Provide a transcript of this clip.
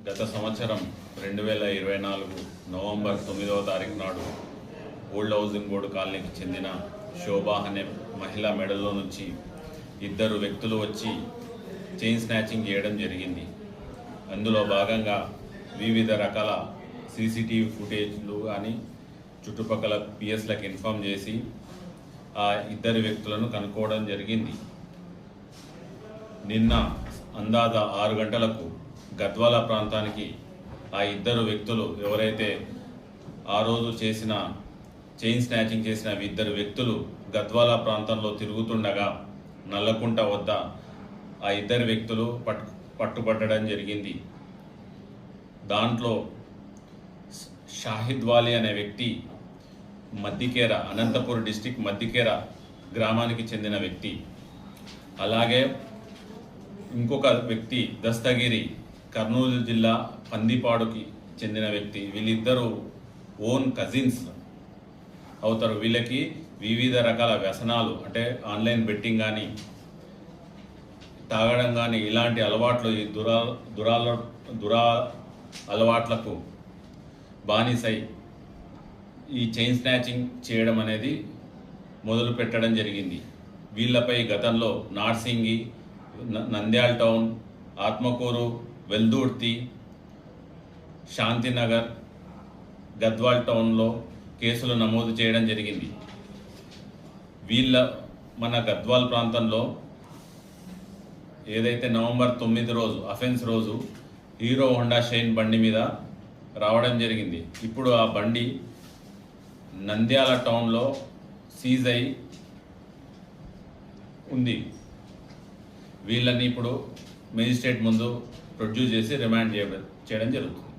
గత సంవత్సరం 2024 నవంబర్ 9వ తారీఖు నాడు ఓల్డ్ హౌసింగ్ బోర్డు కాలనీకి చెందిన శోభ అనే మహిళ మెడలో నుంచి ఇద్దరు వ్యక్తులు వచ్చి చైన్ స్నాచింగ్ చేయడం జరిగింది. అందులో భాగంగా వివిధ రకాల సీసీటీవీ ఫుటేజ్లు కానీ చుట్టుపక్కల పిఎస్లకు ఇన్ఫామ్ చేసి ఆ ఇద్దరు వ్యక్తులను కనుక్కోవడం జరిగింది. నిన్న అందాజ 6 గంటలకు గద్వాల ప్రాంతానికి ఆ ఇద్దరు వ్యక్తులు ఎవరైతే ఆ రోజు చేసిన చైన్ స్నాచింగ్ చేసిన ఇద్దరు వ్యక్తులు గద్వాల ప్రాంతంలో తిరుగుతుండగా నల్లకుంట వద్ద ఆ ఇద్దరు వ్యక్తులు పట్టుబట్టడం జరిగింది. దాంట్లో షాహిద్ వాలి అనే వ్యక్తి మద్దికేర, అనంతపూర్ డిస్టిక్ మద్దికేర గ్రామానికి చెందిన వ్యక్తి. అలాగే ఇంకొక వ్యక్తి దస్తగిరి, కర్నూలు జిల్లా పందిపాడుకి చెందిన వ్యక్తి. వీళ్ళిద్దరూ ఓన్ కజిన్స్ అవుతారు. వీళ్ళకి వివిధ రకాల వ్యసనాలు అంటే ఆన్లైన్ బెట్టింగ్ కానీ, తాగడం కానీ ఇలాంటి అలవాట్లు, ఈ దురా అలవాట్లకు బానిసై ఈ చైన్ స్నాచింగ్ చేయడం అనేది మొదలు పెట్టడం జరిగింది. వీళ్ళపై గతంలో నార్సింగి, నంద్యాల టౌన్, ఆత్మకూరు, వెల్దుర్తి, శాంతినగర్, గద్వాల్ టౌన్లో కేసులు నమోదు చేయడం జరిగింది. మన గద్వాల్ ప్రాంతంలో ఏదైతే నవంబర్ 9 రోజు అఫెన్స్ రోజు హీరో హోండా షైన్ బండి మీద రావడం జరిగింది. ఇప్పుడు ఆ బండి నంద్యాల టౌన్లో సీజ్ అయి ఉంది. వీళ్ళని ఇప్పుడు మేజిస్ట్రేట్ ముందు ప్రొడ్యూస్ చేసి రిమాండ్ చేయడం జరుగుతుంది.